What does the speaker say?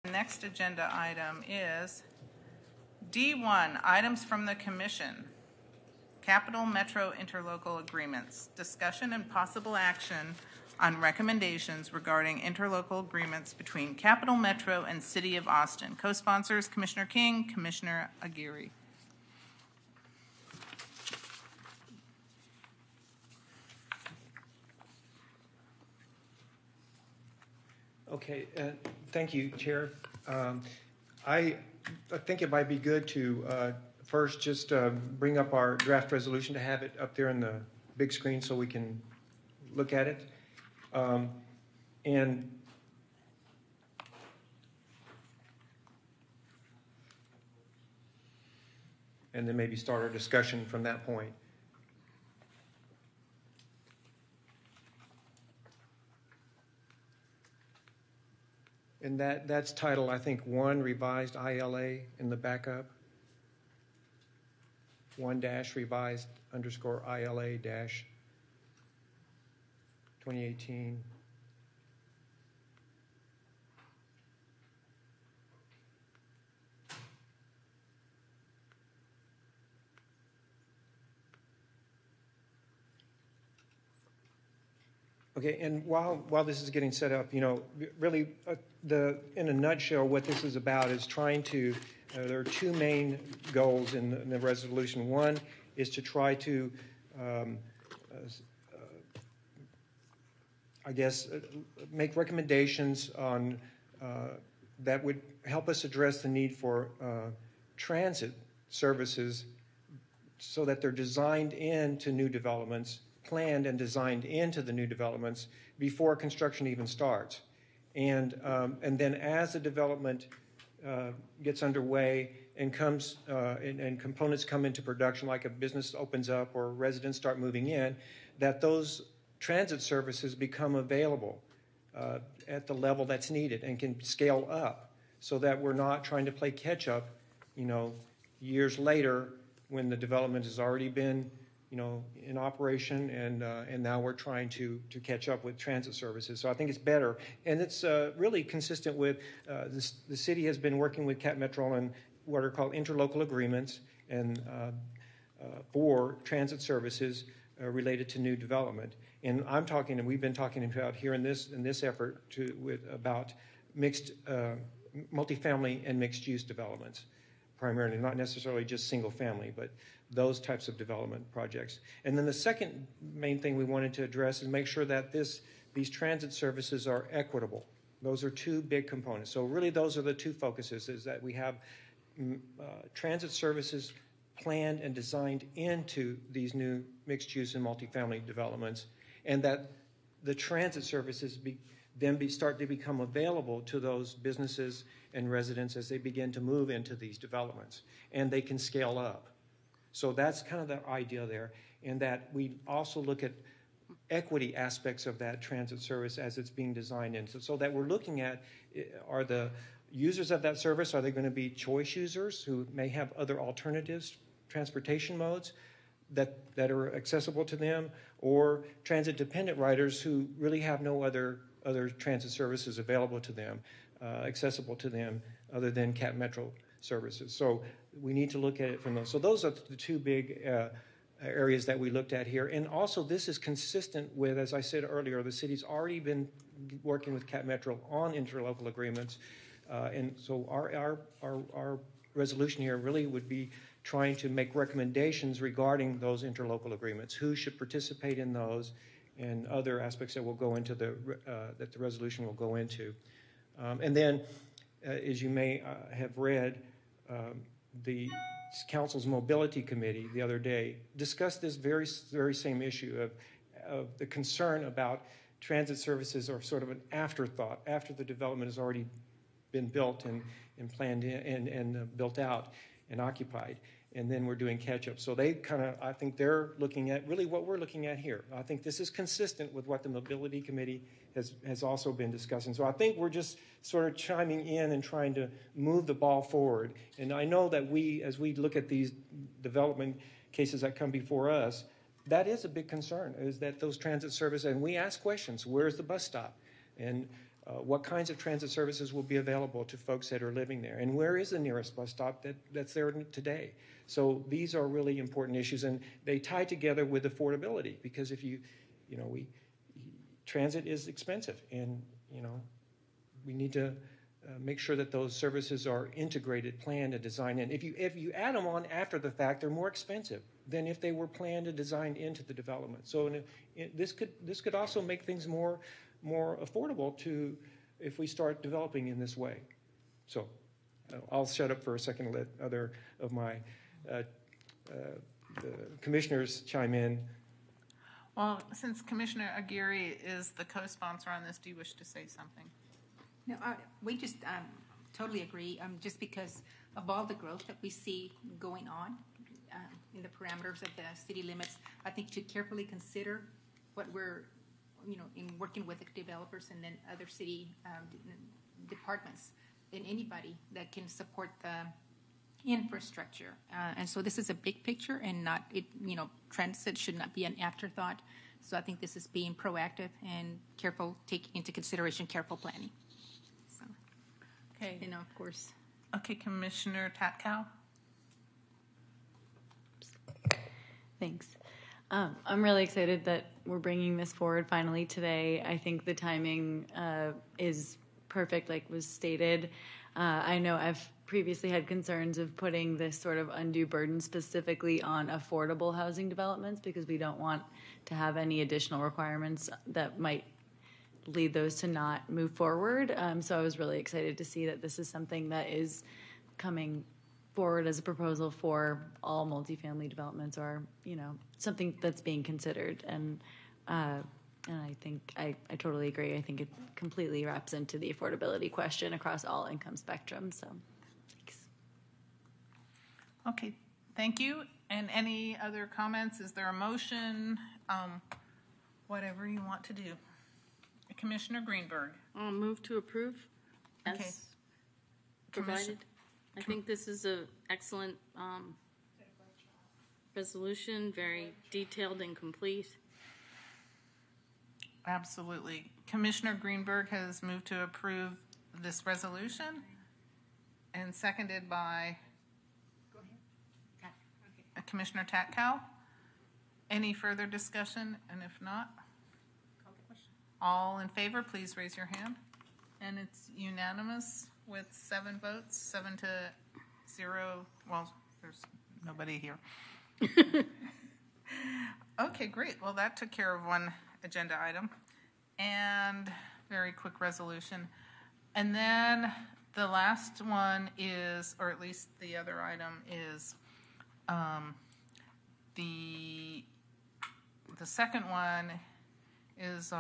The next agenda item is D1, items from the Commission. Capital Metro Interlocal Agreements. Discussion and possible action on recommendations regarding interlocal agreements between Capital Metro and City of Austin. Co-sponsors, Commissioner King, Commissioner Aguirre. Okay, thank you, Chair. I think it might be good to first just bring up our draft resolution to have it up there in the big screen so we can look at it. And then maybe start our discussion from that point. And that's titled, I think, 1 Revised ILA in the backup. 1-revised _ ILA dash 2018. Okay, and while this is getting set up, you know, really, in a nutshell, what this is about is trying to. There are two main goals in the resolution. One is to try to, make recommendations on that would help us address the need for transit services, so that they're designed into new developments. Planned and designed into the new developments before construction even starts, and then as the development gets underway and comes and components come into production, like a business opens up or residents start moving in, that those transit services become available at the level that's needed and can scale up, so that we're not trying to play catch up, you know, years later when the development has already been, you know, in operation, and now we're trying to catch up with transit services. So I think it's better, and it's really consistent with the city has been working with capmetro on what are called interlocal agreements and for transit services related to new development. And I'm talking, and we've been talking about here in this effort about mixed multifamily and mixed use developments, primarily, not necessarily just single family, but those types of development projects. And then the second main thing we wanted to address is make sure that these transit services are equitable. Those are two big components. So really those are the two focuses, is that we have transit services planned and designed into these new mixed-use and multifamily developments, and that the transit services start to become available to those businesses and residents as they begin to move into these developments, and they can scale up. So that's kind of the idea there, and that we also look at equity aspects of that transit service as it's being designed in, so that we're looking at, are the users of that service, are they going to be choice users who may have other alternatives, transportation modes that are accessible to them, or transit-dependent riders who really have no other transit services available to them, accessible to them, other than capmetro services. So we need to look at it from those. So those are the two big areas that we looked at here. And also this is consistent with, as I said earlier, the city's already been working with capmetro on interlocal agreements. And so our resolution here really would be trying to make recommendations regarding those interlocal agreements, who should participate in those, and other aspects that will go into that the resolution will go into. And then, as you may have read, the Council's Mobility Committee the other day discussed this very same issue of the concern about transit services are sort of an afterthought after the development has already been built and planned and built out and occupied, and then we're doing catch-up. So they kind of, I think they're looking at really what we're looking at here. I think this is consistent with what the Mobility Committee has also been discussing. So I think we're just sort of chiming in and trying to move the ball forward. And I know that as we look at these development cases that come before us, that is a big concern, is that those transit services, and we ask questions, where's the bus stop? And What kinds of transit services will be available to folks that are living there? And where is the nearest bus stop that's there today? So these are really important issues, and they tie together with affordability, because if transit is expensive, and we need to make sure that those services are integrated, planned, and designed in. If you add them on after the fact, they're more expensive than if they were planned and designed into the development. So this could also make things more affordable if we start developing in this way. So I'll shut up for a second and let other of my the commissioners chime in. Well, since Commissioner Aguirre is the co-sponsor on this, do you wish to say something? No, we just totally agree. Just because of all the growth that we see going on in the parameters of the city limits, I think to carefully consider what we're, in working with the developers and then other city departments and anybody that can support the infrastructure. And so this is a big picture, and not transit should not be an afterthought. So I think this is being proactive and careful, taking into consideration careful planning. So, okay, of course. Okay, Commissioner Tatkow. Thanks. I'm really excited that we're bringing this forward finally today. I think the timing is perfect, like was stated. I know I've previously had concerns of putting this sort of undue burden specifically on affordable housing developments, because we don't want to have any additional requirements that might lead those to not move forward. So I was really excited to see that this is something that is coming forward as a proposal for all multifamily developments, or something that's being considered. And I think I totally agree. I think it completely wraps into the affordability question across all income spectrums. So thanks. Okay, thank you. And any other comments? Is there a motion? Whatever you want to do. Commissioner Greenberg. I'll move to approve as provided. I think this is an excellent resolution, very detailed and complete. Absolutely. Commissioner Greenberg has moved to approve this resolution and seconded by Commissioner Tatkow. Any further discussion? And if not, all in favor, please raise your hand. And it's unanimous with 7 votes, 7 to 0. Well, there's nobody here. Okay, great. Well, that took care of one agenda item and very quick resolution. And then the last one is, or at least the other item is, the second one is